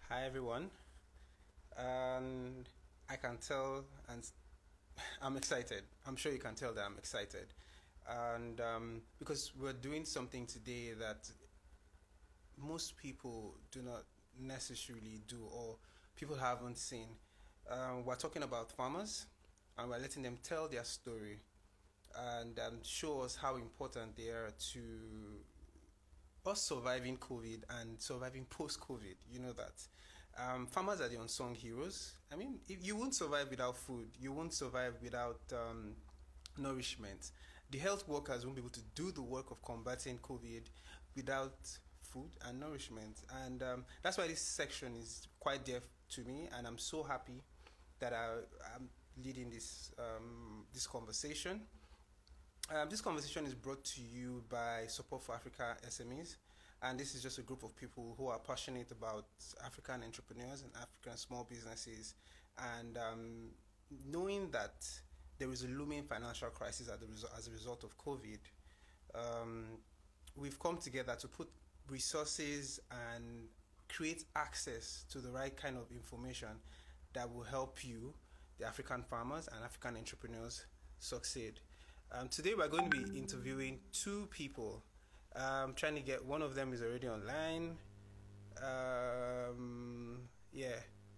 Hi everyone, and I can tell, and I'm excited. I'm sure you can tell that I'm excited, and because we're doing something today that most people do not necessarily do, or people haven't seen. We're talking about farmers, and we're letting them tell their story and show us how important they are to us surviving COVID and surviving post-COVID. You know that. Farmers are the unsung heroes. I mean, if you won't survive without food, you won't survive without nourishment. The health workers won't be able to do the work of combating COVID without food and nourishment. And that's why this section is quite dear to me, and I'm so happy that I'm leading this conversation. This conversation is brought to you by Support for Africa SMEs, and this is just a group of people who are passionate about African entrepreneurs and African small businesses, and knowing that there is a looming financial crisis as a result of COVID. Um, we've come together to put resources and create access to the right kind of information that will help you, the African farmers and African entrepreneurs, succeed. Today we're going to be interviewing two people. Trying to get one of them is already online. Yeah,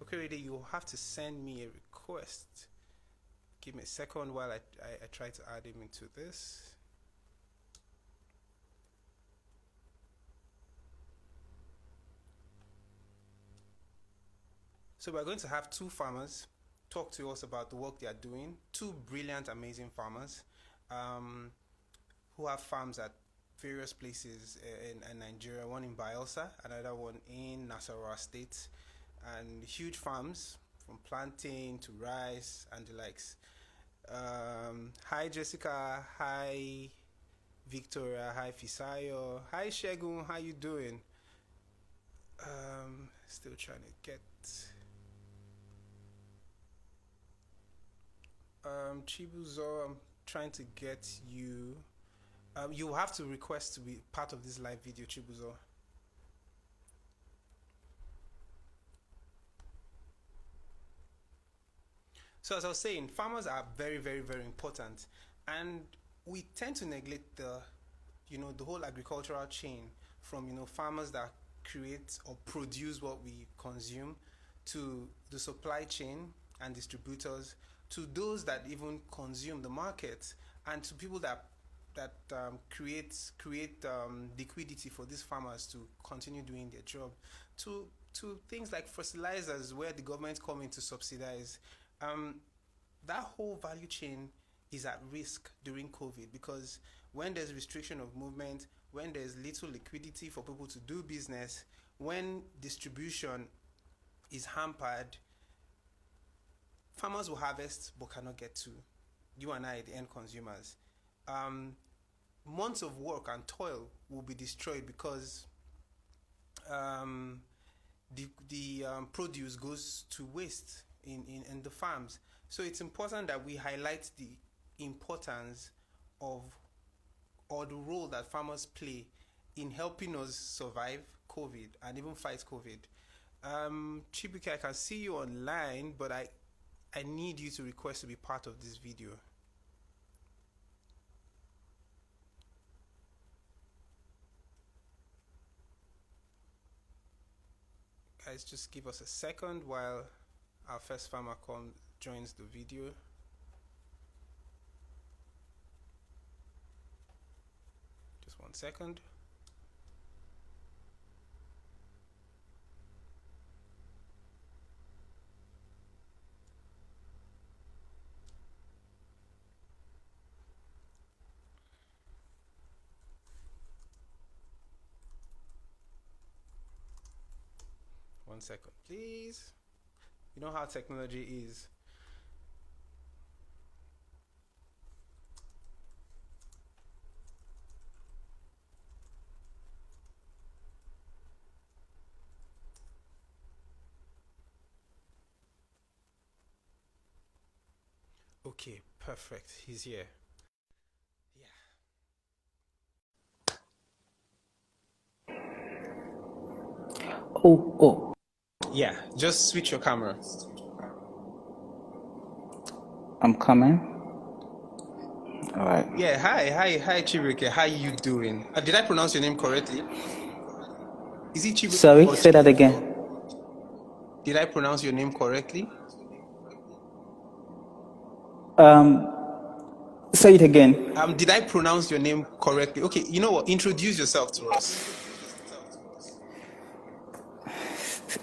Okorode, you have to send me a request. Give me a second while I try to add him into this. So we're going to have two farmers talk to us about the work they are doing. Two brilliant, amazing farmers um, who have farms at various places in Nigeria. One in Bayelsa, another one in Nasarawa State, and huge farms from plantain to rice and the likes. Hi Jessica, hi Victoria, hi Fisayo, hi Shegun, how you doing? Still trying to get Chibuzo. I'm trying to get you. You have to request to be part of this live video, Chibuzo. So as I was saying, farmers are very, very, very important, and we tend to neglect the whole agricultural chain from farmers that create or produce what we consume to the supply chain and distributors to those that even consume the market and to people that create liquidity for these farmers to continue doing their job to things like fertilizers where the government come in to subsidize. um, that whole value chain is at risk during COVID because when there's restriction of movement, when there's little liquidity for people to do business, when distribution is hampered, farmers will harvest but cannot get to you and I, the end consumers. Um, Months of work and toil will be destroyed because um, the produce goes to waste in the farms. So it's important that we highlight the importance of or the role that farmers play in helping us survive COVID and even fight COVID. Chibuke, I can see you online, but I need you to request to be part of this video. Guys, just give us a second while our first farmer joins the video. Just 1 second. One second, please. You know how technology is. Okay, perfect. He's here. Yeah. Oh, oh, Yeah, just switch your camera. I'm coming. All right. Yeah, hi, Chibuike. How you doing? Did I pronounce your name correctly? Is it Chibuike Sorry, or say that again. Did I pronounce your name correctly? Say it again. Did I pronounce your name correctly? Okay, you know what? Introduce yourself to us.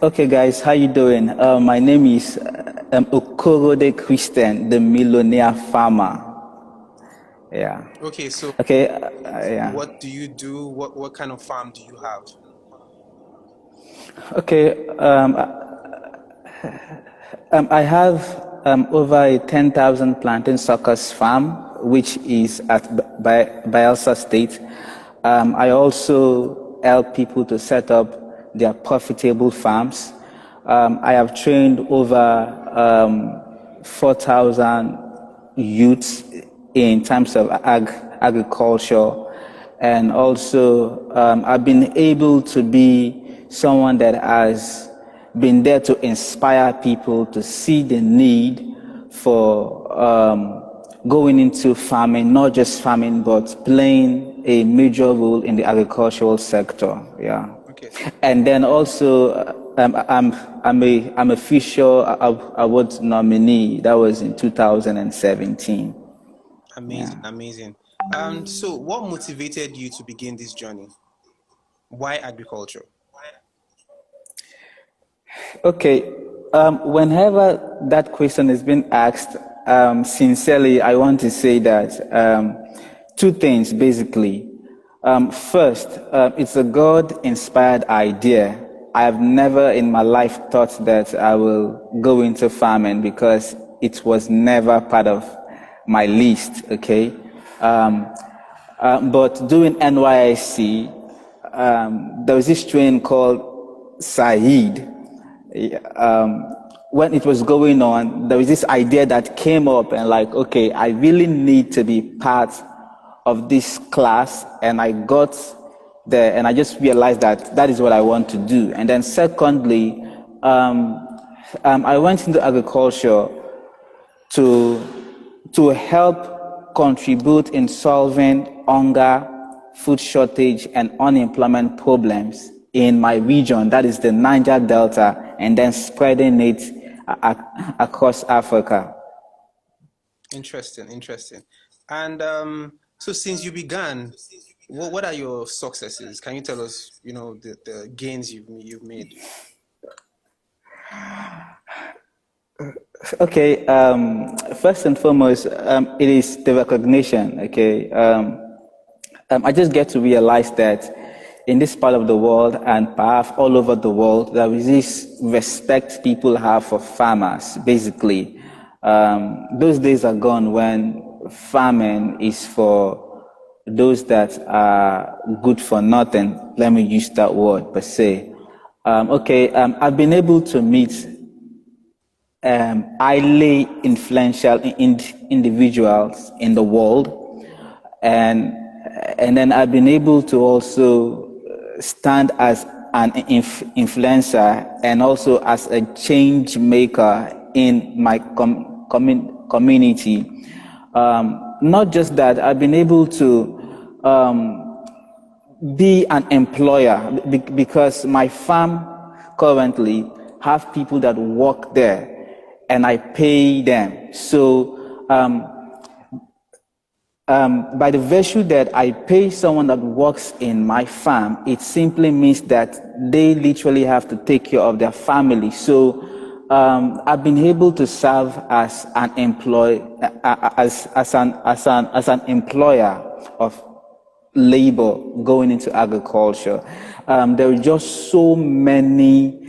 Okay, guys, how you doing? My name is Okorode Christian, the millionaire farmer. Yeah. Okay, so Okay. Yeah. what do you do? What kind of farm do you have? Okay. I have over a 10,000 plantain suckers farm, which is at Bayelsa State. I also help people to set up their profitable farms. I have trained over 4,000 youths in terms of agriculture, and also I've been able to be someone that has been there to inspire people to see the need for going into farming, not just farming, but playing a major role in the agricultural sector. Yeah. Okay. And then also, I'm a Fisher Award nominee. That was in 2017. Amazing, yeah. Amazing. So what motivated you to begin this journey? Why agriculture? Okay. Whenever that question has been asked, sincerely, I want to say that two things, basically. First, it's a God-inspired idea. I have never in my life thought that I will go into farming because it was never part of my list, okay? But doing NYSC, there was this train called Saeed. When it was going on, there was this idea that came up and like, okay, I really need to be part of this class, and I got there and I just realized that that is what I want to do. And then secondly, I went into agriculture to help contribute in solving hunger, food shortage, and unemployment problems in my region, that is the Niger Delta, and then spreading it across Africa. Interesting. And so since you began, what are your successes? Can you tell us, the gains you've made? Okay, first and foremost, it is the recognition, okay? I just get to realize that in this part of the world and perhaps all over the world, there is this respect people have for farmers, basically. Those days are gone when farming is for those that are good for nothing. Let me use that word per se. I've been able to meet highly influential individuals in the world, and then I've been able to also stand as an influencer and also as a change maker in my community. Not just that, I've been able to be an employer because my farm currently have people that work there and I pay them. So by the virtue that I pay someone that works in my farm, it simply means that they literally have to take care of their family. So I've been able to serve as an as an employer of labor going into agriculture. There are just so many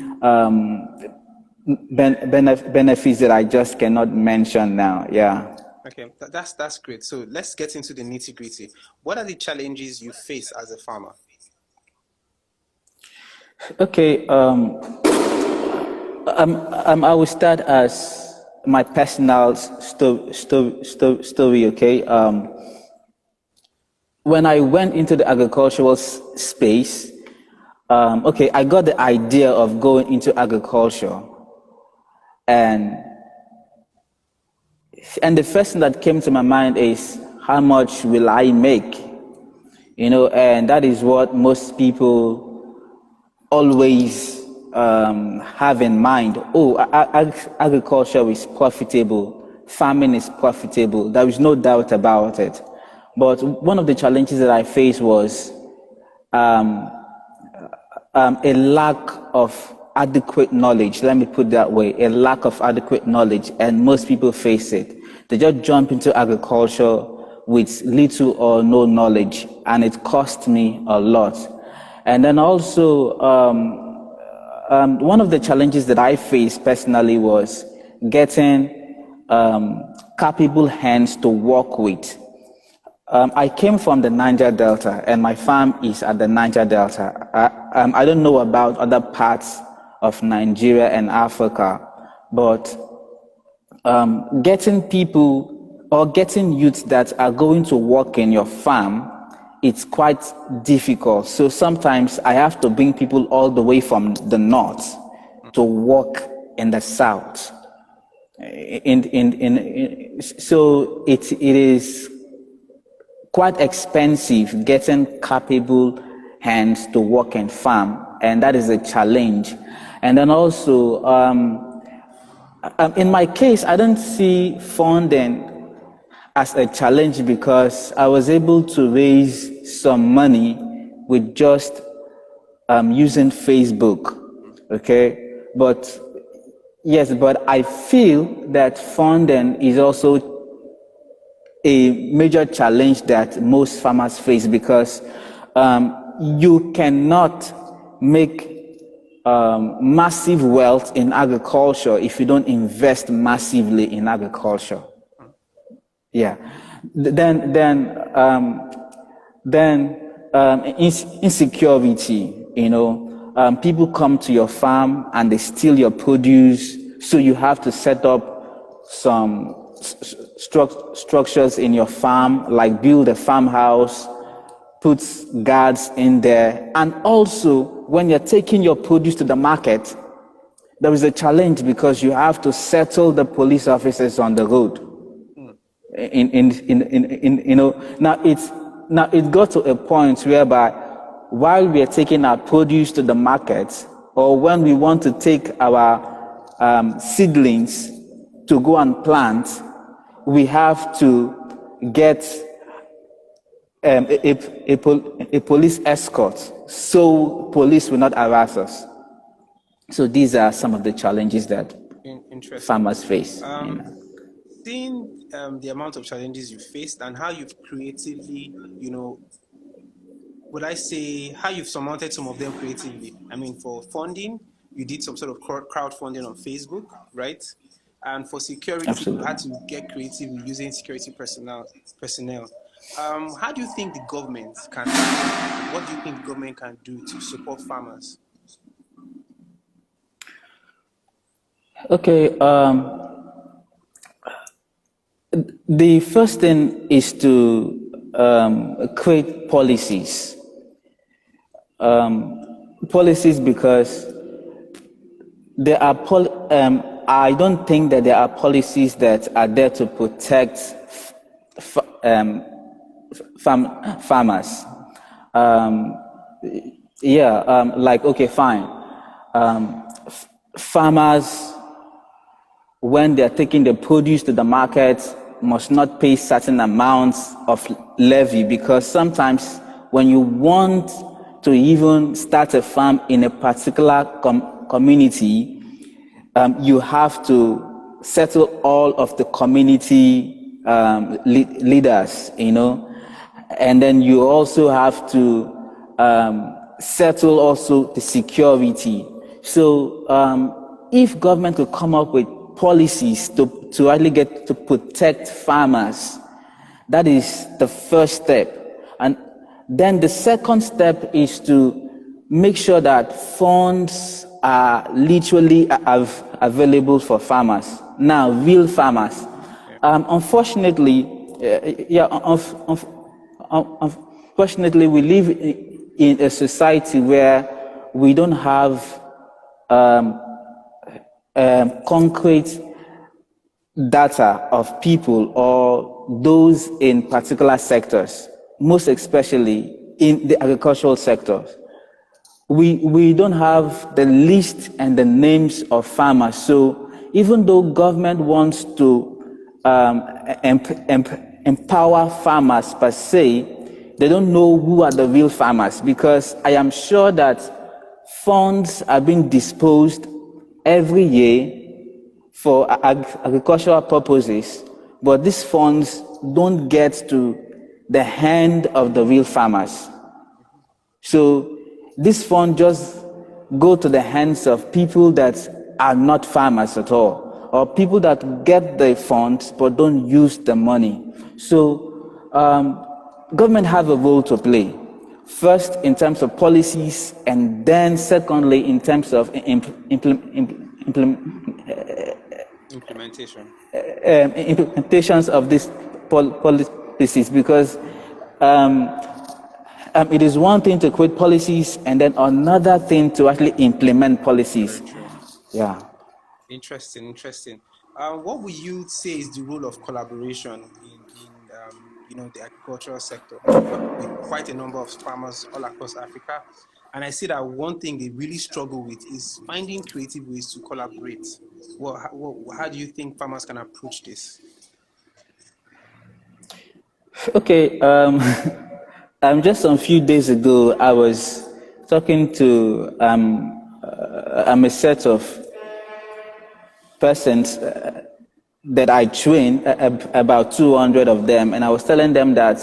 benefits that I just cannot mention now. Yeah. Okay, that's great. So let's get into the nitty-gritty. What are the challenges you face as a farmer? Okay, I will start as my personal story. Okay, when I went into the agricultural space, Okay, I got the idea of going into agriculture, and the first thing that came to my mind is, how much will I make? And that is what most people always have in mind. Oh, agriculture is profitable, farming is profitable. There is no doubt about it. But one of the challenges that I faced was a lack of adequate knowledge. Let me put it that way, a lack of adequate knowledge, and most people face it. They just jump into agriculture with little or no knowledge, and it cost me a lot. And then also, one of the challenges that I faced personally was getting capable hands to work with. I came from the Niger Delta, and my farm is at the Niger Delta. I don't know about other parts of Nigeria and Africa, but getting people or getting youths that are going to work in your farm, it's quite difficult. So sometimes I have to bring people all the way from the north to work in the south. So it is quite expensive getting capable hands to work and farm, and that is a challenge. And then also, in my case, I don't see funding as a challenge because I was able to raise some money with just using Facebook, okay? But yes, but I feel that funding is also a major challenge that most farmers face because you cannot make massive wealth in agriculture if you don't invest massively in agriculture. Yeah. Insecurity, people come to your farm and they steal your produce, so you have to set up some structures in your farm, like build a farmhouse, put guards in there. And also, when you're taking your produce to the market, there is a challenge because you have to settle the police officers on the road. Now it got to a point whereby while we are taking our produce to the market, or when we want to take our seedlings to go and plant, we have to get a police escort, so police will not harass us. So these are some of the challenges that farmers face. Seeing the amount of challenges you faced and how you've creatively, would I say how you've surmounted some of them creatively? I mean, for funding, you did some sort of crowdfunding on Facebook, right? And for security, Absolutely. you had to get creative using security personnel. How do you think the government can? What do you think the government can do to support farmers? Okay. The first thing is to create policies. Policies because there are I don't think that there are policies that are there to protect farmers. Okay, fine. Farmers, when they're taking the produce to the market, must not pay certain amounts of levy, because sometimes when you want to even start a farm in a particular community, you have to settle all of the community leaders, and then you also have to settle also the security. So if government could come up with policies to really get to protect farmers, that is the first step. And then the second step is to make sure that funds are literally available for farmers. Now, real farmers. Unfortunately, unfortunately, we live in a society where we don't have concrete data of people or those in particular sectors, most especially in the agricultural sector. We don't have the list and the names of farmers. So even though government wants to empower farmers per se, they don't know who are the real farmers, because I am sure that funds are being disposed every year for agricultural purposes, but these funds don't get to the hand of the real farmers. So this fund just go to the hands of people that are not farmers at all, or people that get the funds but don't use the money. So government have a role to play. First, in terms of policies, and then secondly, in terms of implementations of these policies, because it is one thing to create policies and then another thing to actually implement policies. Yeah. Interesting. What would you say is the role of collaboration in the agricultural sector? I work with quite a number of farmers all across Africa, and I see that one thing they really struggle with is finding creative ways to collaborate. How do you think farmers can approach this? Okay. Just a few days ago, I was talking to a set of persons that I train, about 200 of them, and I was telling them that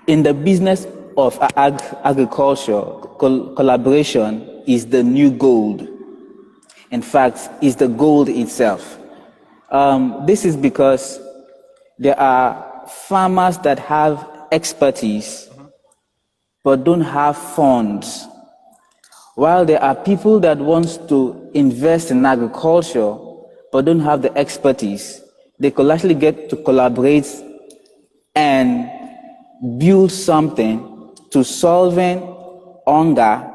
in the business of agriculture, collaboration is the new gold. In fact, it's the gold itself. This is because there are farmers that have expertise but don't have funds, while there are people that want to invest in agriculture but don't have the expertise. They could actually get to collaborate and build something to solving hunger,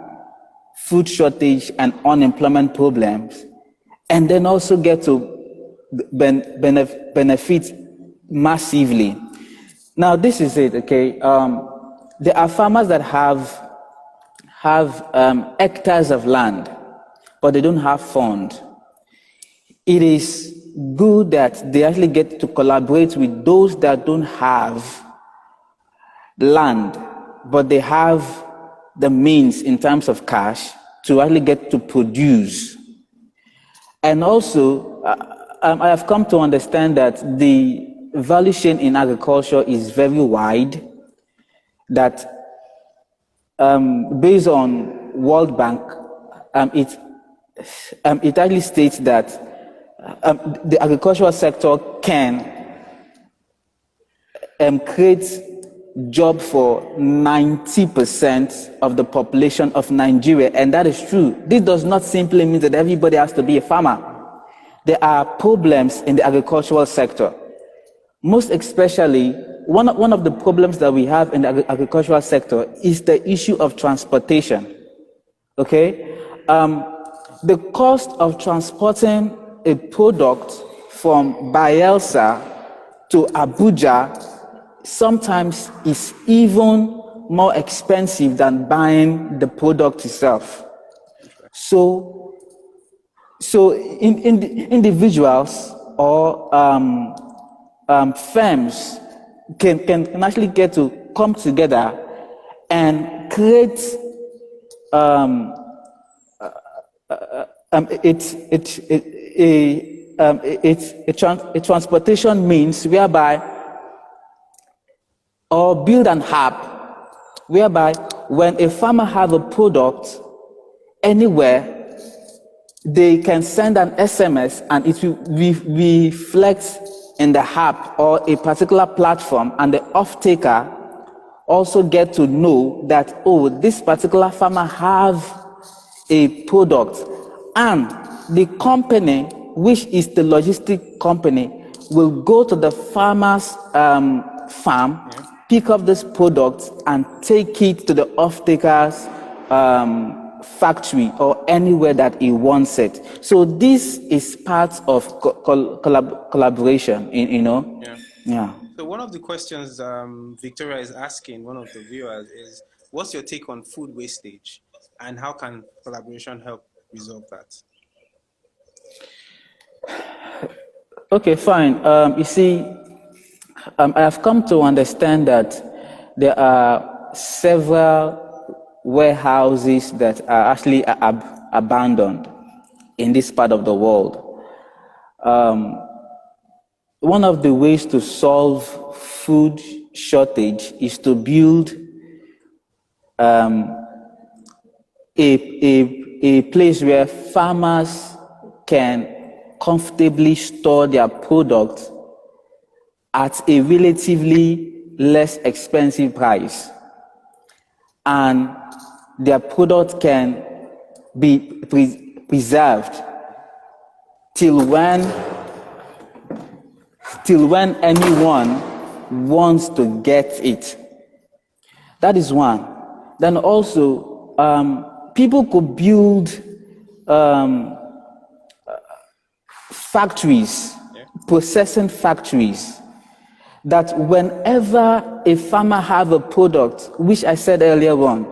food shortage, and unemployment problems, and then also get to benefit massively. Now, this is it, okay? There are farmers that have hectares of land, but they don't have funds. It is good that they actually get to collaborate with those that don't have land, but they have the means in terms of cash to actually get to produce. And also, I have come to understand that the value chain in agriculture is very wide, that based on World Bank, it actually states that the agricultural sector can create job for 90% of the population of Nigeria, and that is true. This does not simply mean that everybody has to be a farmer. There are problems in the agricultural sector. Most especially, one of the problems that we have in the agricultural sector is the issue of transportation. Okay? The cost of transporting a product from Bayelsa to Abuja sometimes is even more expensive than buying the product itself. So individuals or firms can actually get to come together and create a transportation means whereby, or build an app whereby when a farmer have a product anywhere, they can send an SMS and it will reflect in the app or a particular platform, and the off-taker also get to know that, oh, this particular farmer have a product, and the company, which is the logistic company, will go to the farmer's farm, pick up this product and take it to the off-taker's factory or anywhere that he wants it. So this is part of collaboration, Yeah. Yeah. So one of the questions Victoria is asking, one of the viewers, is what's your take on food wastage and how can collaboration help resolve that? Okay, fine. You see, I have come to understand that there are several warehouses that are actually abandoned in this part of the world. One of the ways to solve food shortage is to build a place where farmers can comfortably store their products at a relatively less expensive price, and their product can be preserved till when anyone wants to get it. That is one. Then also, people could build factories, processing factories, that whenever a farmer have a product, which I said earlier on,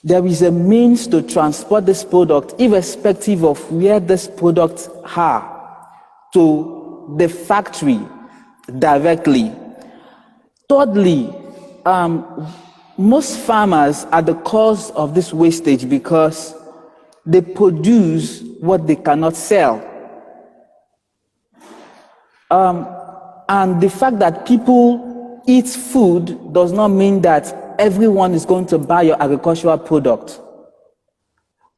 there is a means to transport this product, irrespective of where this product are, to the factory directly. Thirdly, most farmers are the cause of this wastage because they produce what they cannot sell. And the fact that people eat food does not mean that everyone is going to buy your agricultural product.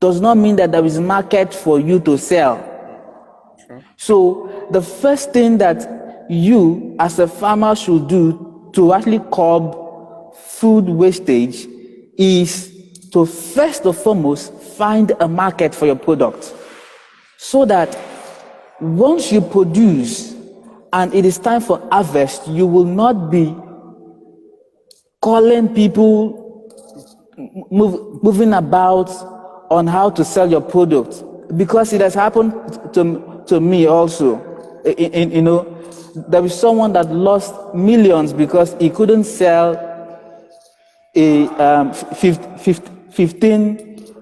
Does not mean that there is a market for you to sell. Sure. So the first thing that you as a farmer should do to actually curb food wastage is to first and foremost find a market for your product, so that once you produce and it is time for harvest, you will not be calling people, moving about on how to sell your product, because it has happened to me also. There is someone that lost millions because he couldn't sell a 15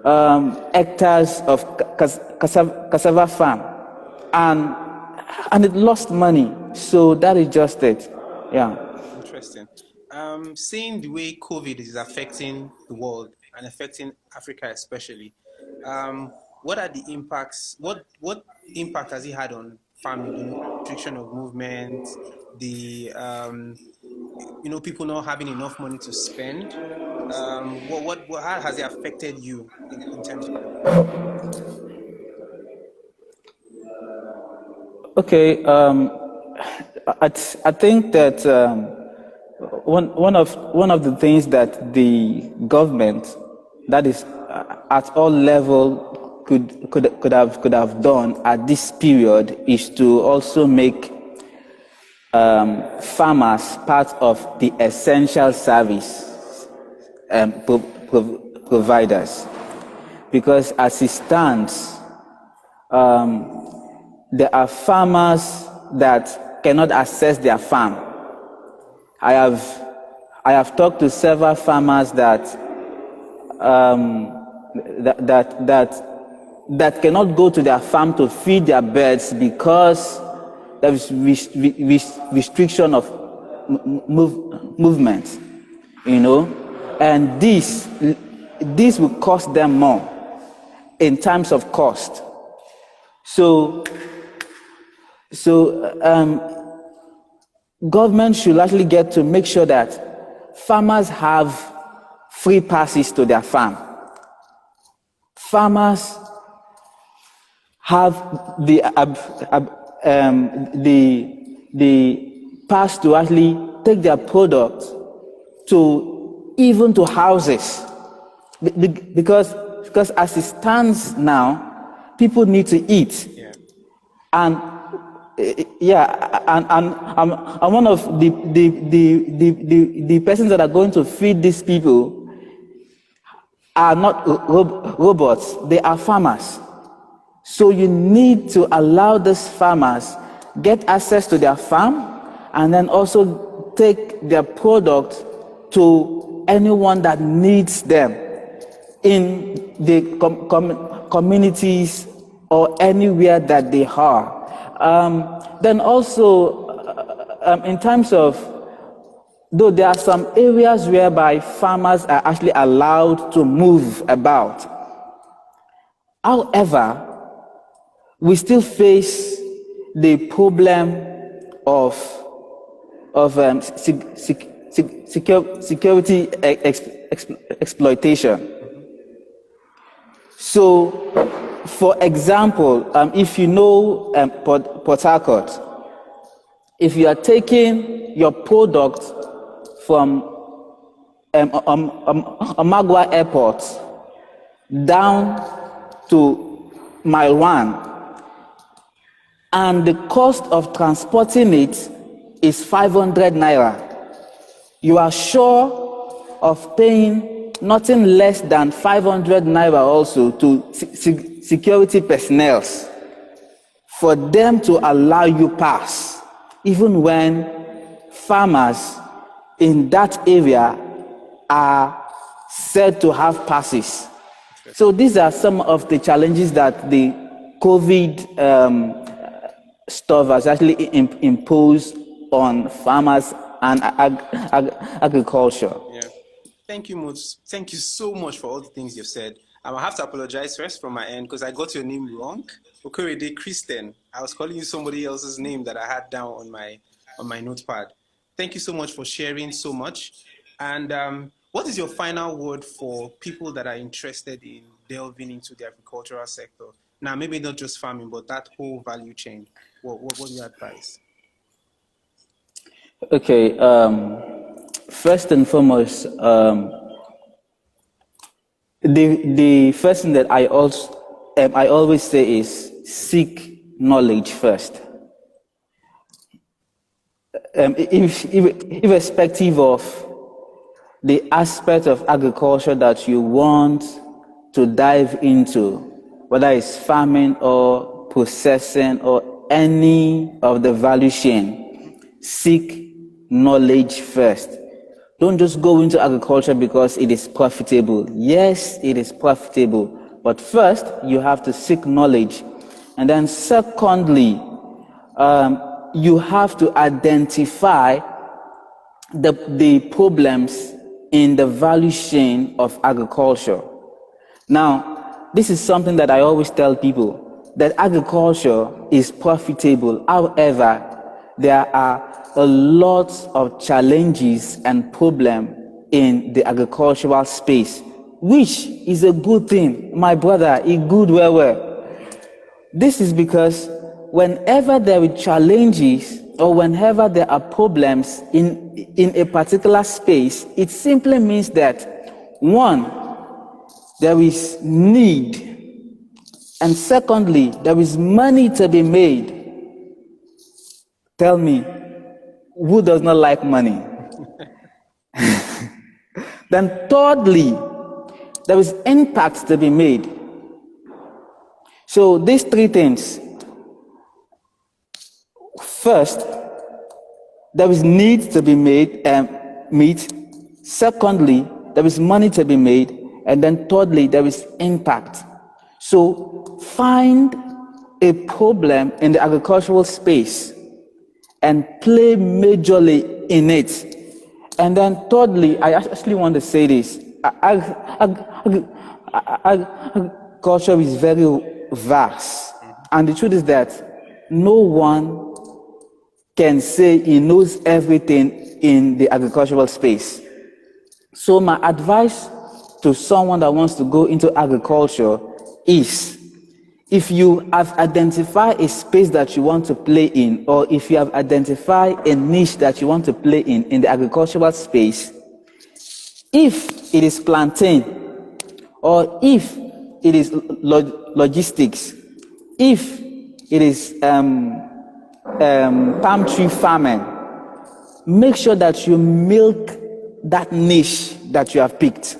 hectares of cassava farm, and it lost money. So that is just it. Yeah. Interesting. Seeing the way COVID is affecting the world and affecting Africa especially, what are the impacts? What impact has it had on farming? Restriction of movement, the people not having enough money to spend. How has it affected you in terms of your farming? Okay. I think that one of the things that the government, that is at all level, could have done at this period is to also make farmers part of the essential service providers, because as it stands, there are farmers that cannot access their farm. I have talked to several farmers that cannot go to their farm to feed their birds because there is restriction of movement, and this will cost them more in terms of cost. So government should actually get to make sure that farmers have free passes to their farm. Farmers have the pass to actually take their product even to houses, because as it stands now, people need to eat. Yeah. And I'm one of the persons that are going to feed these people. are not robots, they are farmers. So you need to allow these farmers get access to their farm and then also take their product to anyone that needs them in the communities or anywhere that they are. Then also, in terms of, though there are some areas whereby farmers are actually allowed to move about. However, we still face the problem of security exploitation. So, for example, if you know Port Harcourt, if you are taking your product from Omagua Airport down to Mile 1, and the cost of transporting it is 500 naira, you are sure of paying nothing less than 500 naira also to security personnel for them to allow you pass, even when farmers in that area are said to have passes. So these are some of the challenges that the COVID stuff has actually imposed on farmers and agriculture. Yeah. Thank you so much for all the things you've said. I have to apologize first from my end because I got your name wrong. Okorode Christian. I was calling you somebody else's name that I had down on my notepad. Thank you so much for sharing so much. And what is your final word for people that are interested in delving into the agricultural sector? Now, maybe not just farming, but that whole value chain. What do you advise? Okay. First and foremost, the first thing that I always say is seek knowledge first. Irrespective of the aspect of agriculture that you want to dive into, whether it's farming or processing or any of the value chain, seek knowledge first. Don't just go into agriculture because it is profitable. Yes, it is profitable, but first you have to seek knowledge. And then secondly, you have to identify the problems in the value chain of agriculture. Now, this is something that I always tell people, that agriculture is profitable. However, there are a lot of challenges and problems in the agricultural space, which is a good thing. My brother, it good well. This is because whenever there are challenges or whenever there are problems in a particular space, it simply means that, one, there is need, and secondly, there is money to be made. Tell me, who does not like money? Then thirdly, there is impact to be made. So these three things. First, there is need to be made meet. Secondly, there is money to be made. And then thirdly, there is impact. So find a problem in the agricultural space and play majorly in it. And then thirdly, I actually want to say this. Agriculture is very vast. And the truth is that no one can say he knows everything in the agricultural space. So my advice to someone that wants to go into agriculture is, if you have identified a space that you want to play in, or if you have identified a niche that you want to play in the agricultural space, if it is plantain, or if it is logistics, if it is palm tree farming, make sure that you milk that niche that you have picked.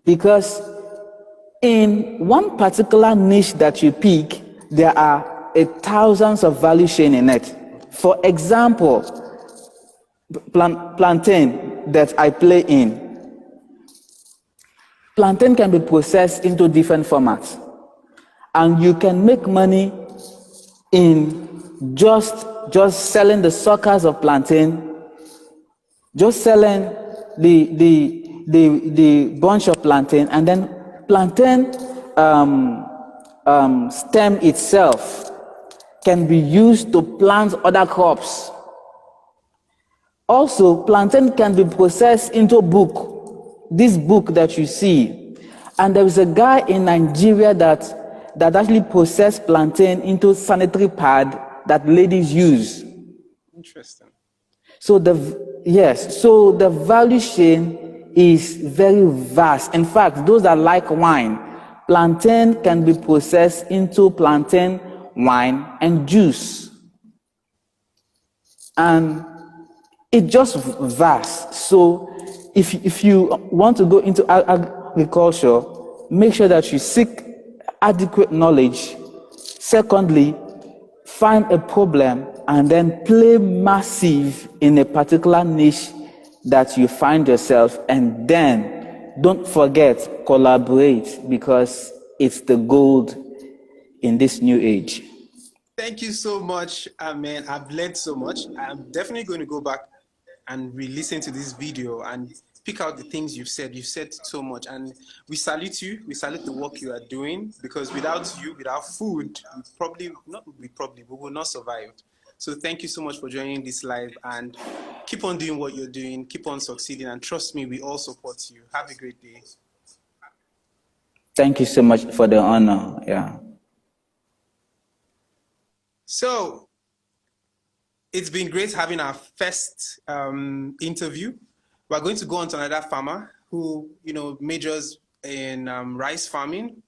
Because in one particular niche that you pick, there are thousands of value chain in it. For example, plantain that I play in. Plantain can be processed into different formats, and you can make money in just selling the suckers of plantain, just selling the bunch of plantain, and then plantain stem itself can be used to plant other crops. Also, plantain can be processed into book. This book that you see, and there is a guy in Nigeria that actually processed plantain into sanitary pad that ladies use. Interesting. So the value chain is very vast. In fact, those that like wine, plantain can be processed into plantain wine and juice, and it's just vast. So if you want to go into agriculture, make sure that you seek adequate knowledge. Secondly, find a problem and then play massive in a particular niche that you find yourself, and then don't forget, collaborate, because it's the gold in this new age. Thank you so much, man. I've learned so much. I'm definitely going to go back and re-listen to this video and pick out the things you've said. You've said so much, and we salute you. We salute the work you are doing, because without you, without food, we will not survive. So thank you so much for joining this live, and keep on doing what you're doing. Keep on succeeding, and trust me, we all support you. Have a great day. Thank you so much for the honor. Yeah. So it's been great having our first interview. We're going to go on to another farmer who, majors in rice farming.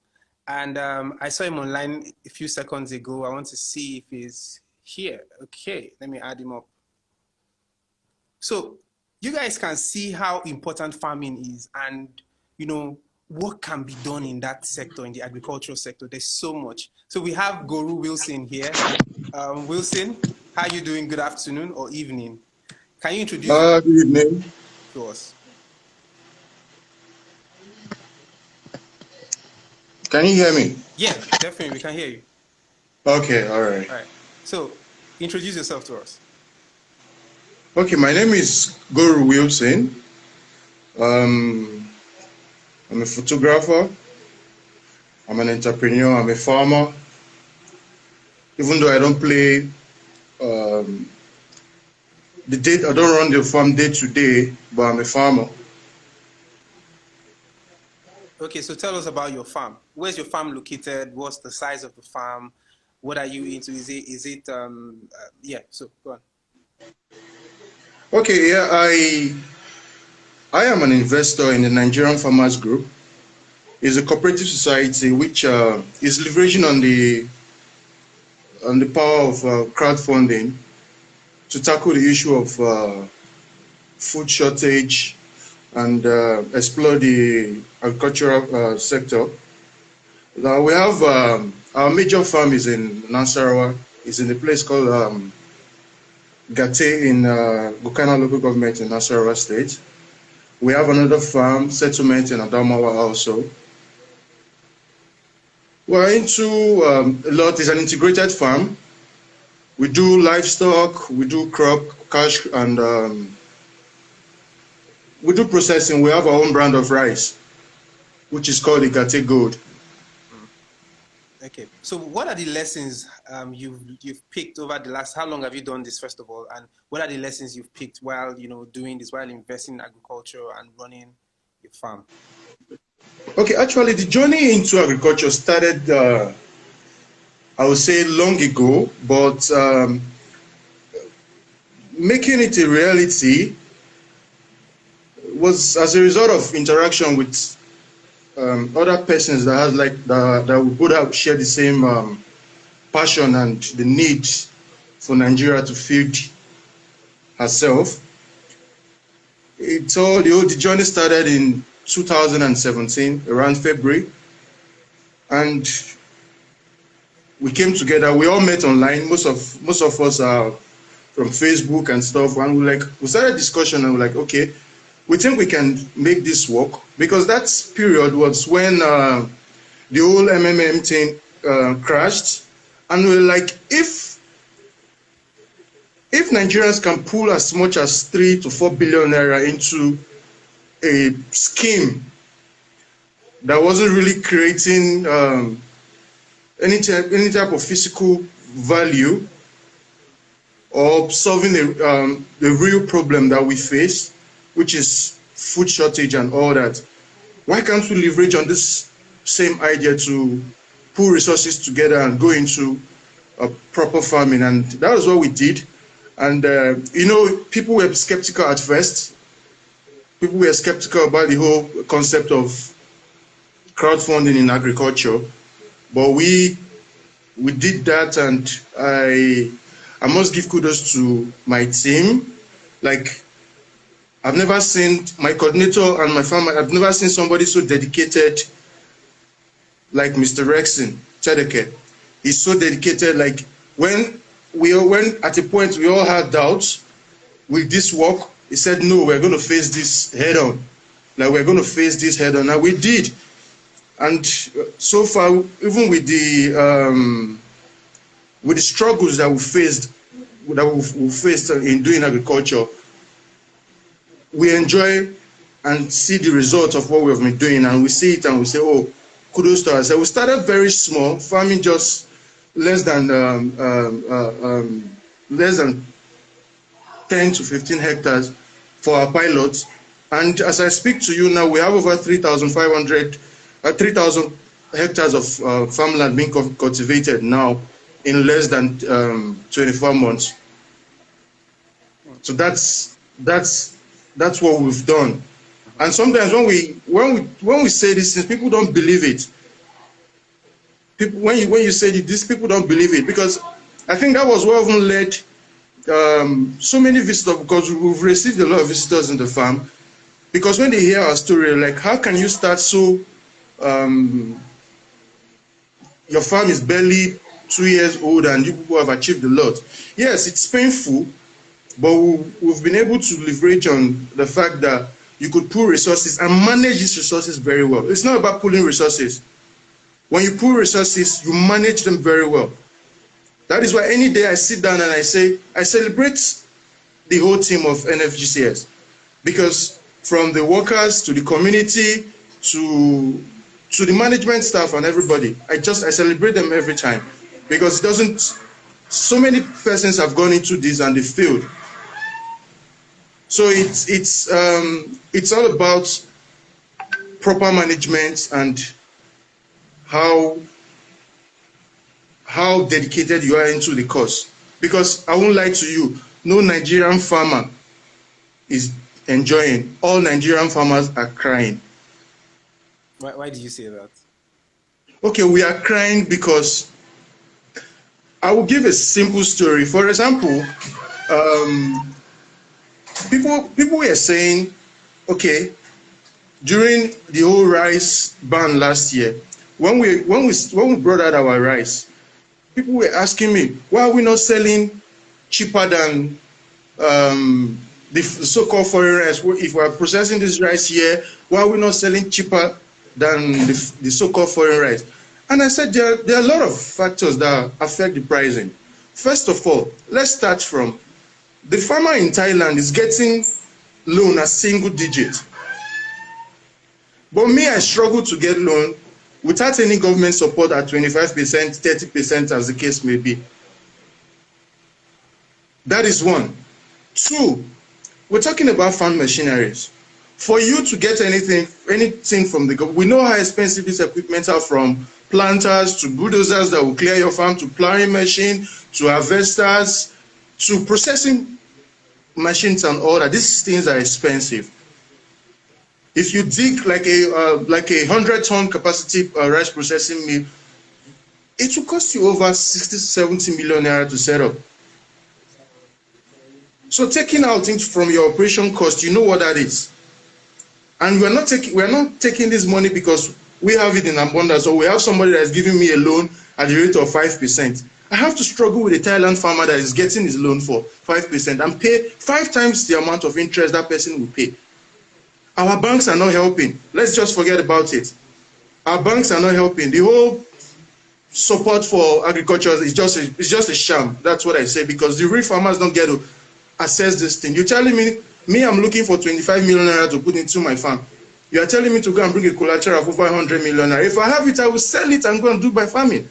And I saw him online a few seconds ago. I want to see if he's here. Okay, let me add him up. So you guys can see how important farming is, and, what can be done in that sector, in the agricultural sector. There's so much. So we have Goru Wilson here. Wilson, how are you doing? Good afternoon or evening? Can you introduce Good evening to us? Can you hear me? Yeah, definitely. We can hear you. Okay, all right. All right. So introduce yourself to us. Okay, my name is Goru Wilson. I'm a photographer. I'm an entrepreneur. I'm a farmer. Even though I don't play I don't run the farm day to day, but I'm a farmer. Okay, so tell us about your farm. Where's your farm located? What's the size of the farm? What are you into? So go on. Okay, yeah, I am an investor in the Nigerian Farmers Group. It's a cooperative society which is leveraging on the power of crowdfunding to tackle the issue of food shortage and explore the agricultural sector. Now we have our major farm is in Nasarawa. It's in a place called Gate in Gukana local government in Nasarawa state. We have another farm settlement in Adamawa also. We're into a lot. It's an integrated farm. We do livestock, we do crop, cash, and we do processing. We have our own brand of rice, which is called the Gate Gold. Okay, so what are the lessons you've picked over the last? How long have you done this, first of all, and what are the lessons you've picked while doing this, while investing in agriculture and running your farm? Okay, actually, the journey into agriculture started, I would say, long ago, but making it a reality was as a result of interaction with other persons that would have shared the same passion and the need for Nigeria to feed herself. The journey started in 2017, around February, and we came together. We all met online. Most of us are from Facebook and stuff, and we started discussion, and we're like, okay, we think we can make this work, because that period was when the whole MMM thing crashed, and we're like, if Nigerians can pull as much as 3 to 4 billion naira into a scheme that wasn't really creating any type of physical value or solving the real problem that we face, which is food shortage and all that, why can't we leverage on this same idea to pull resources together and go into a proper farming? And that was what we did. And people were skeptical at first. People were skeptical about the whole concept of crowdfunding in agriculture, but we did that, and I must give kudos to my team. Like, I've never seen my coordinator and my farmer. I've never seen somebody so dedicated like Mr. Rexon Chedeke. He's so dedicated. Like, when at a point we all had doubts with this work, he said, no, we're going to face this head on. Like, we're going to face this head on. And we did. And so far, even with the struggles that we faced in doing agriculture, we enjoy and see the results of what we've been doing, and we see it and we say, oh, kudos to us. So we started very small, farming just less than 10 to 15 hectares for our pilots. And as I speak to you now, we have over 3,000 hectares of farmland being cultivated now in less than 24 months. So that's what we've done. And sometimes when we say these things, people don't believe it. When you say this, people don't believe it, because I think that was what even led so many visitors, because we've received a lot of visitors in the farm. Because when they hear our story, like, how can you start so? Your farm is barely 2 years old and you people have achieved a lot. Yes, it's painful, but we've been able to leverage on the fact that you could pool resources and manage these resources very well. It's not about pooling resources. When you pool resources, you manage them very well. That is why any day I sit down and I say, I celebrate the whole team of NFGCS, because from the workers to the community to the management staff and everybody, I celebrate them every time, because it doesn't, so many persons have gone into this and they failed. So it's all about proper management and how dedicated you are into the cause. Because I won't lie to you, no Nigerian farmer is enjoying. All Nigerian farmers are crying. Why do you say that? Okay, we are crying because I will give a simple story. For example, people were saying, okay, during the whole rice ban last year, when we brought out our rice, people were asking me, why are we not selling cheaper than the so-called foreign rice? If we are processing this rice here, why are we not selling cheaper than the so-called foreign rice? And I said there are a lot of factors that affect the pricing. First of all, let's start from the farmer in Thailand is getting loan at single digit. But me, I struggle to get loan without any government support at 25%, 30%, as the case may be. That is one. Two, we're talking about farm machineries. For you to get anything from the government, we know how expensive these equipment are, from planters to bulldozers that will clear your farm, to plowing machine, to harvesters, to processing machines and all that. These things are expensive. If you dig like a 100-ton capacity rice processing mill, it will cost you over 60 to 70 million naira to set up. So taking out things from your operation cost, you know what that is. And we're not taking this money because we have it in abundance, or we have somebody that's giving me a loan at the rate of 5%. I have to struggle with a Thailand farmer that is getting his loan for 5% and pay 5 times the amount of interest that person will pay. Our banks are not helping. Let's just forget about it. Our banks are not helping. The whole support for agriculture is just a sham. That's what I say, because the real farmers don't get to assess this thing. You're telling me I'm looking for 25 million naira to put into my farm. You are telling me to go and bring a collateral of over 100 million naira. If I have it, I will sell it and go and do my farming.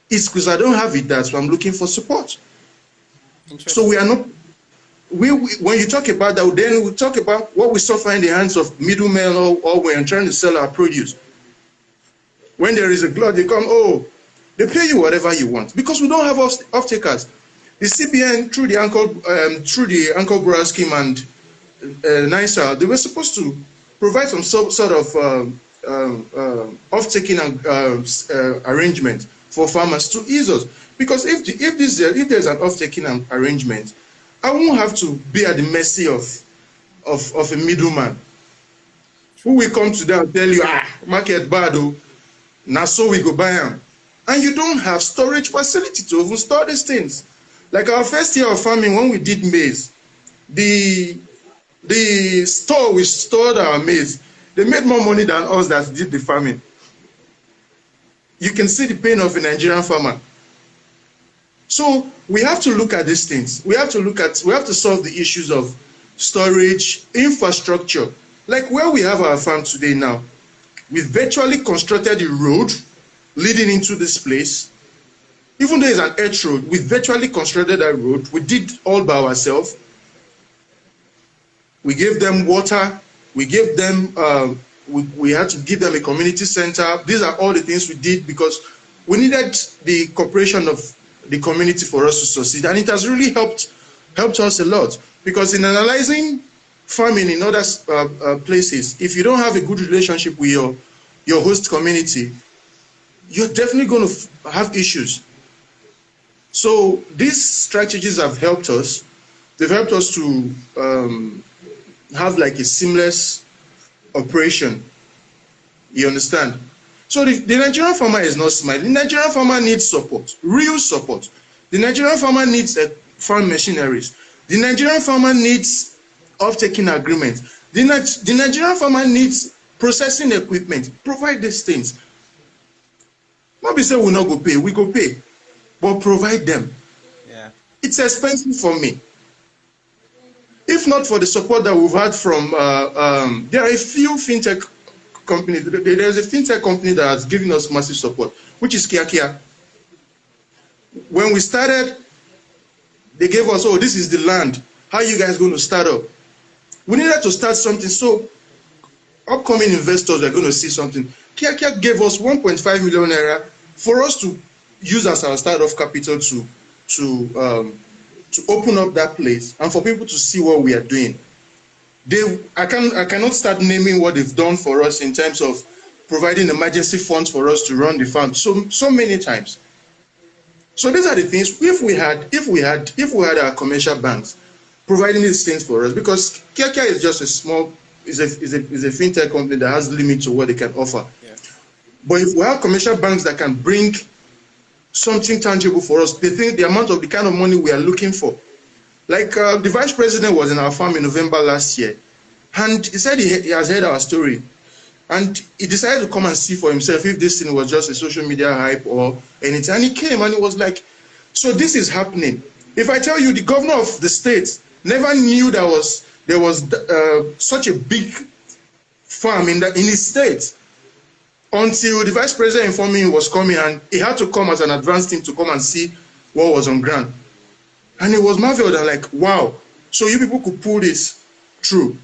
It's because I don't have it, that's why I'm looking for support. So we are not, when you talk about that, then we talk about what we suffer in the hands of middlemen, or when you're trying to sell our produce. When there is a glut, they come, oh, they pay you whatever you want, because we don't have off-takers. The CBN, through the Uncle Bora scheme and NISA, they were supposed to provide some sort of off-taking arrangement for farmers to ease us. Because if there's an off-taking arrangement, I won't have to be at the mercy of a middleman who will come to them and tell you, market bad, oh, now so we go buy them. And you don't have storage facility to even store these things. Like our first year of farming, when we did maize, the store we stored our maize, they made more money than us that did the farming. You can see the pain of a Nigerian farmer. So we have to look at these things. We have to solve the issues of storage, infrastructure. Like where we have our farm today now, we've virtually constructed a road leading into this place. Even though it's an earth road, we virtually constructed that road. We did all by ourselves. We gave them water. We gave them, we had to give them a community center. These are all the things we did because we needed the cooperation of the community for us to succeed. And it has really helped us a lot. Because in analyzing farming in other places, if you don't have a good relationship with your host community, you're definitely going to have issues. So these strategies have helped us. They've helped us to have like a seamless operation. You understand? So the Nigerian farmer is not smiling. The Nigerian farmer needs support, real support. The Nigerian farmer needs farm machineries. The Nigerian farmer needs off-taking agreements. The Nigerian farmer needs processing equipment. Provide these things. Not be say we'll not go pay. We go pay. But provide them. Yeah. It's expensive for me. If not for the support that we've had from, there are a few fintech companies. There's a fintech company that has given us massive support, which is Kia. When we started, they gave us, oh, this is the land. How are you guys going to start up? We needed to start something, so upcoming investors are going to see something. Kia gave us 1.5 million naira for us to use as our start-off capital to open up that place and for people to see what we are doing. I cannot start naming what they've done for us in terms of providing emergency funds for us to run the farm so many times. So these are the things. If we had our commercial banks providing these things for us, because Kia is just a small, is a fintech company that has limits to what they can offer. Yeah. But if we have commercial banks that can bring something tangible for us, they think the amount of the kind of money we are looking for. Like the vice president was in our farm in November last year, and he said he has heard our story, and he decided to come and see for himself if this thing was just a social media hype or anything. And he came and he was like, so this is happening. If I tell you the governor of the state never knew there was such a big farm in his state until the vice president informed me he was coming, and he had to come as an advance team to come and see what was on ground. And it was marveled and like, wow, so you people could pull this through.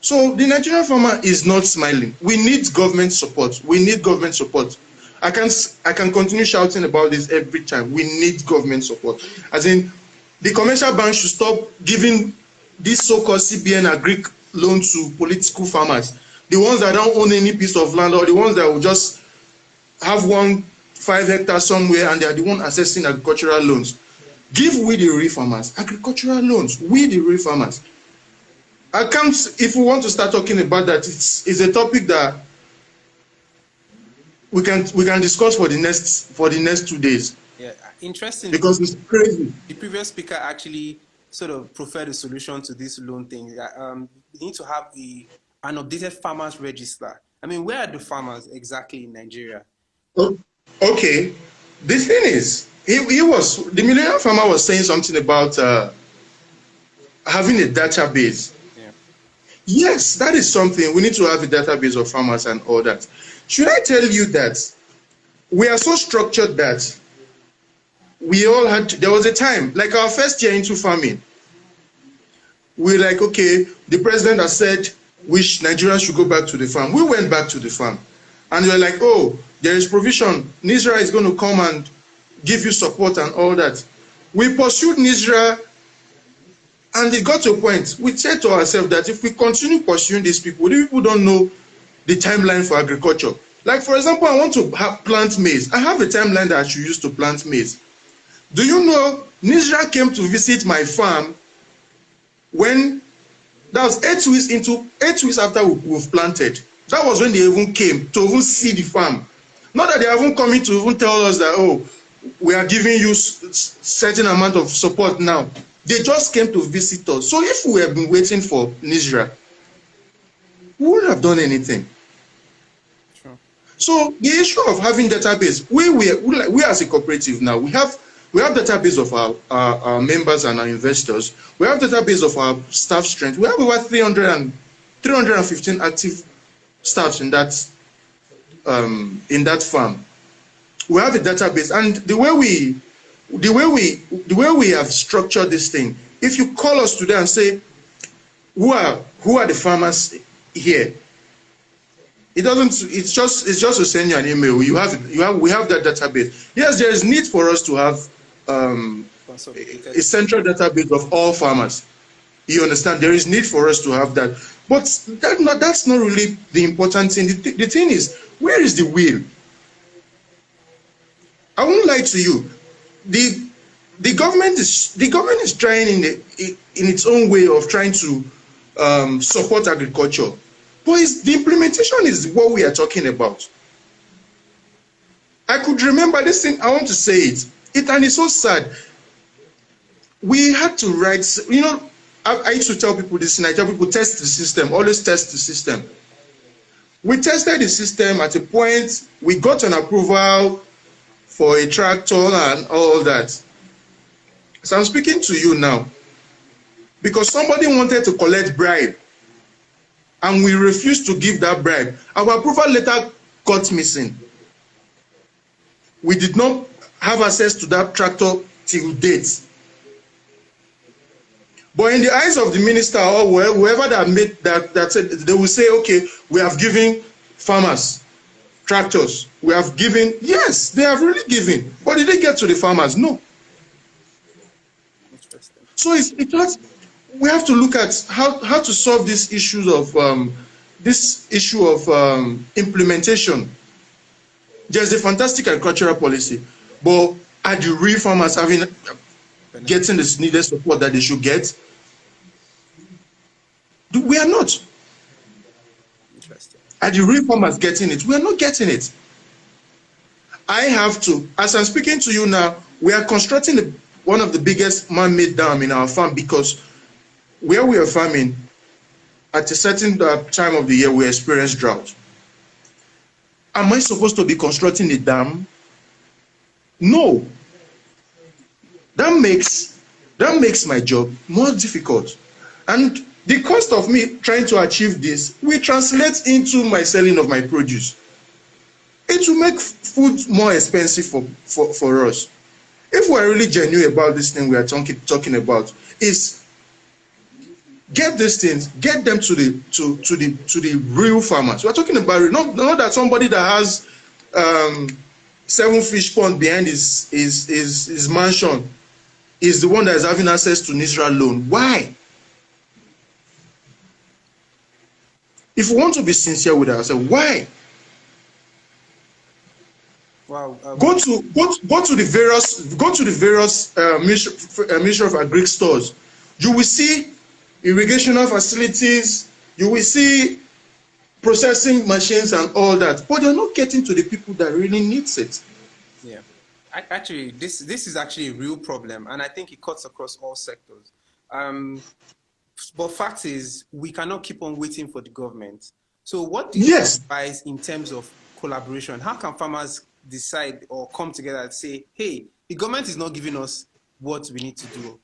So the Nigerian farmer is not smiling. We need government support. We need government support. I can continue shouting about this every time. We need government support. As in, the commercial banks should stop giving this so-called CBN agri loan to political farmers. The ones that don't own any piece of land, or the ones that will just have 5 hectares somewhere and they are the one accessing agricultural loans. Give we the real farmers agricultural loans. We the real farmers. I can't. If we want to start talking about that, it's a topic that we can discuss for the next 2 days. Yeah, interestingly, Because it's crazy. the previous speaker actually sort of preferred a solution to this loan thing. We need to have an updated farmers register. I mean, where are the farmers exactly in Nigeria? Oh, okay. The thing is, the millennial farmer was saying something about having a database. Yeah. Yes, that is something. We need to have a database of farmers and all that. Should I tell you that we are so structured that we all there was a time, like our first year into farming, we're like, okay, the president has said which Nigerians should go back to the farm. We went back to the farm. And we're like, oh, there is provision. NISRA is going to come and give you support and all that. We pursued NISRA, and it got to a point. We said to ourselves that if we continue pursuing these people, the people don't know the timeline for agriculture. Like, for example, I want to plant maize. I have a timeline that I should use to plant maize. Do you know NISRA came to visit my farm when that was 8 weeks after we've planted? That was when they even came to even see the farm. Not that they haven't come in to even tell us that, oh, we are giving you certain amount of support now. They just came to visit us. So if we have been waiting for NISRA, we wouldn't have done anything. Sure. So the issue of having database, we as a cooperative now, we have database of our members and our investors. We have database of our staff strength. We have over 315 active staffs in that farm. We have a database, and the way we have structured this thing, if you call us today and say, who are the farmers here? It's just to send you an email. We have that database. Yes, there is need for us to have a central database of all farmers. You understand? There is need for us to have that. But that's not really the important thing. The thing is, where is the will? I won't lie to you. The government is trying in its own way of trying to support agriculture. But the implementation is what we are talking about. I could remember this thing. I want to say it. And it's so sad. We had to write, I used to tell people this, and I tell people, test the system, always test the system. We tested the system at a point, we got an approval for a tractor and all that. So I'm speaking to you now, because somebody wanted to collect bribe, and we refused to give that bribe. Our approval letter got missing. We did not have access to that tractor till date. But in the eyes of the minister or whoever that said, they will say, okay, we have given farmers tractors. We have given, yes, they have really given. But did they get to the farmers? No. So we have to look at how to solve this issue of implementation. There's a fantastic agricultural policy, but are the real farmers getting the needed support that they should get? We are not. Interesting. Are the real farmers getting it? We are not getting it. I have to, as I'm speaking to you now, we are constructing one of the biggest man-made dam in our farm, because where we are farming, at a certain time of the year, we experience drought. Am I supposed to be constructing a dam? No. That makes my job more difficult. And the cost of me trying to achieve this will translate into my selling of my produce. It will make food more expensive for us. If we're really genuine about this thing we are talking about, is get these things, get them to the real farmers. We're talking about not that somebody that has 7 fish ponds behind his mansion is the one that is having access to NISRA loan. Why? If we want to be sincere with ourselves, why? Wow. Go to the various Ministry of Agri stores. You will see irrigational facilities, you will see processing machines and all that, but they're not getting to the people that really needs it. Yeah. Actually, this is actually a real problem, and I think it cuts across all sectors. But fact is, we cannot keep on waiting for the government. So what do you Yes. advise in terms of collaboration? How can farmers decide or come together and say, hey, the government is not giving us what we need to do,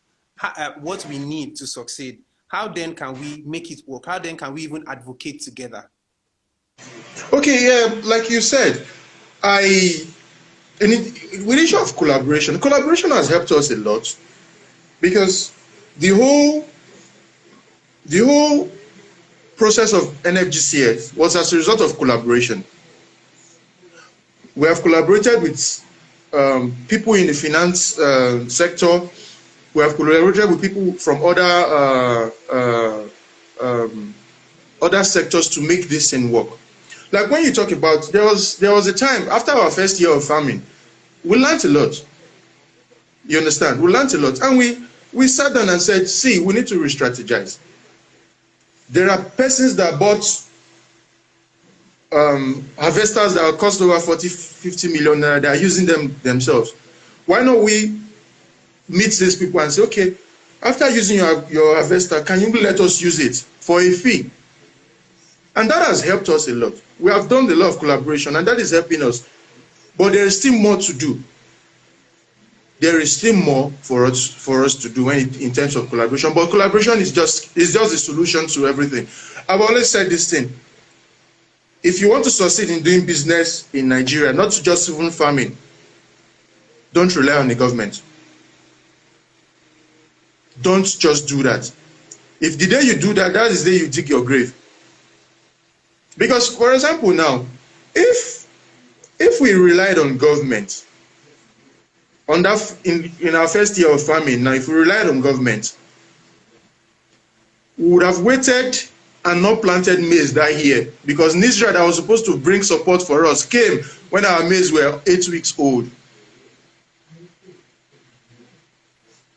what we need to succeed? How then can we make it work? How then can we even advocate together? Okay, yeah, like you said, with issue of collaboration has helped us a lot, because the whole process of NFGCS was as a result of collaboration. We have collaborated with people in the finance sector. We have collaborated with people from other sectors to make this thing work. Like when you talk about, there was a time after our first year of farming, we learned a lot. You understand? We learned a lot, and we sat down and said, see, we need to re-strategize. There are persons that bought harvesters that cost over 40-50 million naira. They are using them themselves. Why not we meet these people and say, okay, after using your harvester, can you let us use it for a fee? And that has helped us a lot. We have done a lot of collaboration, and that is helping us. But there is still more to do. There is still more for us to do in terms of collaboration. But collaboration is just a solution to everything. I've always said this thing. If you want to succeed in doing business in Nigeria, not just even farming, don't rely on the government. Don't just do that. If the day you do that, that is the day you dig your grave. Because, for example, now, if we relied on government, on that in our first year of farming, now if we relied on government, we would have waited and not planted maize that year, because NISRA that was supposed to bring support for us came when our maize were 8 weeks old.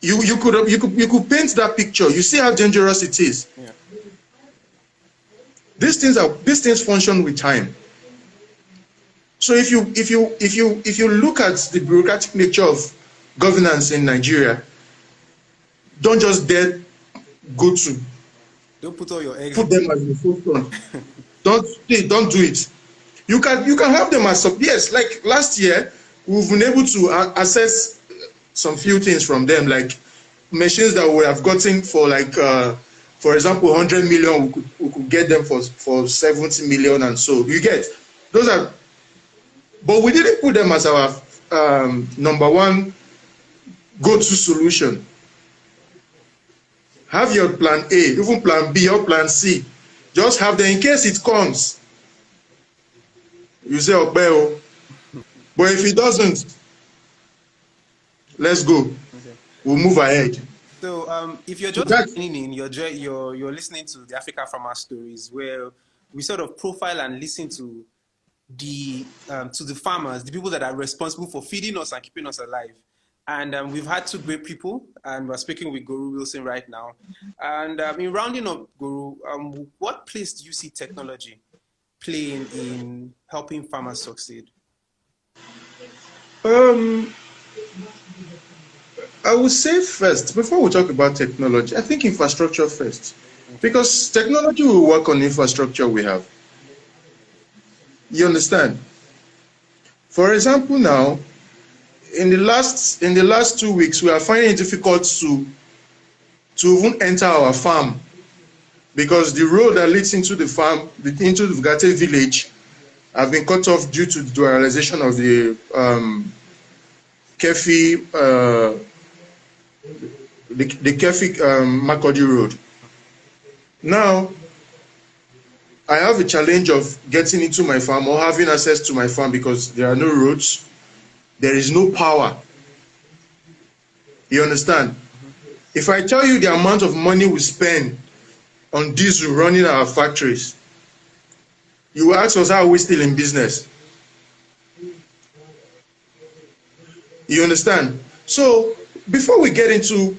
You could paint that picture. You see how dangerous it is. Yeah. These things function with time. So if you look at the bureaucratic nature of governance in Nigeria, don't just dare go to Don't put all your eggs. Put them as the forefront. Don't do it. You can have them as yes. Like last year, we've been able to access some few things from them, like machines that we have gotten for for example, 100 million. We could get them for 70 million, and so you get those are. But we didn't put them as our number one go-to solution. Have your plan A, even plan B or plan C. Just have them in case it comes. You say, okay, but if it doesn't, let's go. Okay. We'll move ahead. So if you're just listening in, you're listening to the Africa Farmer Stories, where we sort of profile and listen to the farmers, the people that are responsible for feeding us and keeping us alive. And we've had two great people, and we're speaking with Goru Wilson right now. And in rounding up, Goru, what place do you see technology playing in helping farmers succeed? I would say first, before we talk about technology, I think infrastructure first. Okay. Because technology will work on infrastructure we have. You understand? For example, now, in the last 2 weeks, we are finding it difficult to even enter our farm, because the road that leads into the farm, into the Vugate village, have been cut off due to the dualization of the Kefi Makodi road. Now, I have a challenge of getting into my farm or having access to my farm because there are no roads, there is no power. You understand? Mm-hmm. If I tell you the amount of money we spend on diesel running our factories, you will ask us, how are we still in business? You understand? So before we get into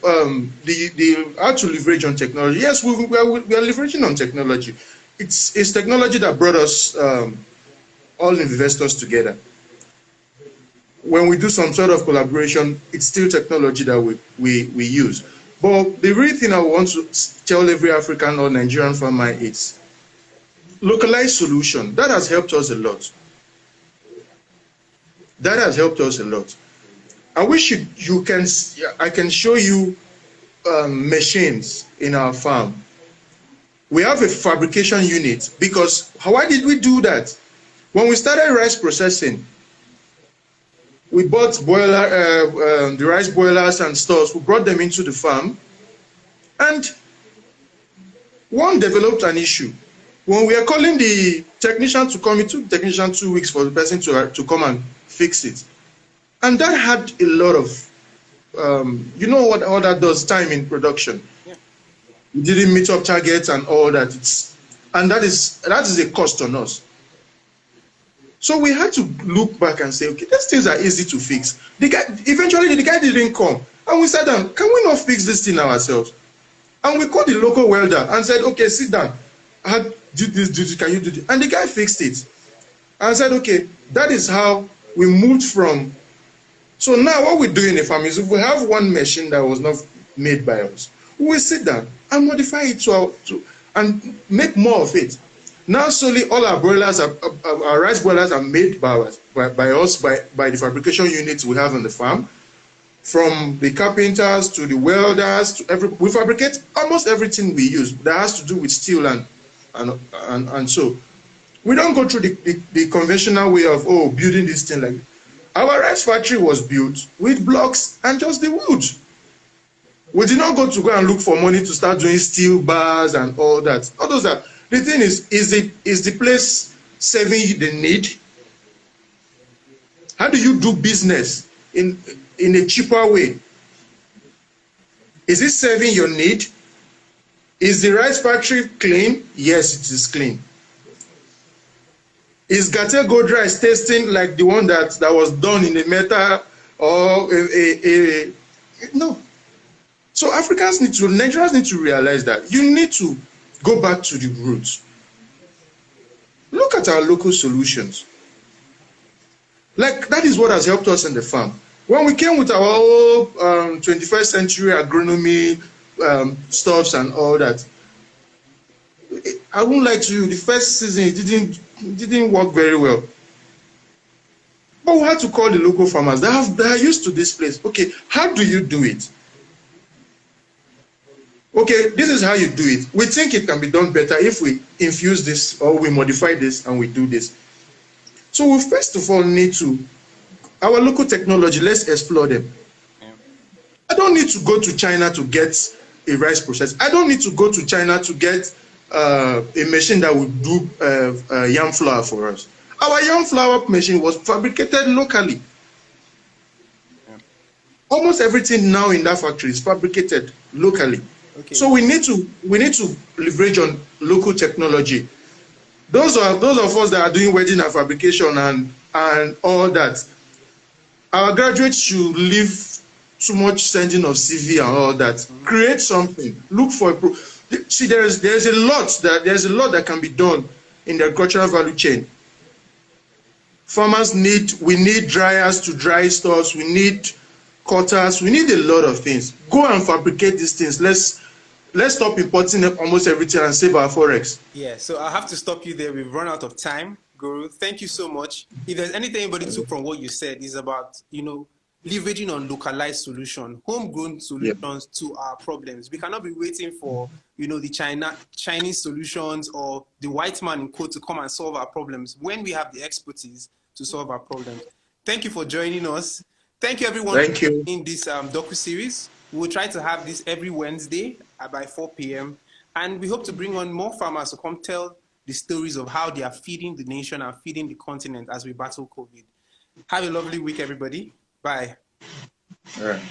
the how to leverage on technology, yes, we are leveraging on technology. It's technology that brought us all investors together. When we do some sort of collaboration, it's still technology that we use. But the real thing I want to tell every African or Nigerian farmer is localized solution. That has helped us a lot. That has helped us a lot. I wish I can show you machines in our farm. We have a fabrication unit because why did we do that? When we started rice processing, we bought the rice boilers and stores. We brought them into the farm, and one developed an issue. When we are calling the technician to come, it took the technician 2 weeks for the person to come and fix it. And that had a lot of, you know what all that does, time in production. Yeah. We didn't meet up targets and all that. And that is a cost on us. So we had to look back and say, okay, these things are easy to fix. Eventually the guy didn't come. And we said, can we not fix this thing ourselves? And we called the local welder and said, okay, sit down. Do this, can you do this? And the guy fixed it. And I said, okay, that is how we moved from. So now what we do in the farm is if we have one machine that was not made by us, we will sit down and modify it and make more of it. Now slowly all our boilers, our rice boilers are made by us, by the fabrication units we have on the farm. From the carpenters to the welders, we fabricate almost everything we use that has to do with steel and so. We don't go through the conventional way of building this thing like that. Our rice factory was built with blocks and just the wood. We did not go and look for money to start doing steel bars and all that. All those are the thing is the place serving the need? How do you do business in a cheaper way? Is it serving your need? Is the rice factory clean? Yes, it is clean. Is Gate Gold rice tasting like the one that was done in a metal or no? So Nigerians need to realize that you need to go back to the roots. Look at our local solutions. Like that is what has helped us in the farm. When we came with our whole 21st century agronomy stuffs and all that, I won't lie to you, the first season it didn't work very well. But we had to call the local farmers. They are used to this place. Okay, how do you do it? Okay, this is how you do it. We think it can be done better if we infuse this or we modify this and we do this. So we first of all need to, our local technology, let's explore them. Yeah. I don't need to go to China to get a rice process. I don't need to go to China to get a machine that will do yam flour for us. Our yam flour machine was fabricated locally. Yeah. Almost everything now in that factory is fabricated locally. Okay. So we need to leverage on local technology. Those of us that are doing wedding and fabrication and all that, our graduates should leave too much sending of CV and all that. Mm-hmm. Create something. Look for see, there's a lot that can be done in the agricultural value chain. We need dryers to dry stores. We need cutters. We need a lot of things. Go and fabricate these things. Let's stop importing almost everything and save our forex. Yeah, so I have to stop you there. We've run out of time, Goru. Thank you so much. If there's anything anybody took from what you said, is about leveraging on localized solution, homegrown solutions to our problems. We cannot be waiting for the Chinese solutions or the white man in quote to come and solve our problems when we have the expertise to solve our problems. Thank you for joining us. Thank you everyone in this docu-series. We'll try to have this every Wednesday by 4 p.m. And we hope to bring on more farmers to come tell the stories of how they are feeding the nation and feeding the continent as we battle COVID. Have a lovely week, everybody. Bye. All right.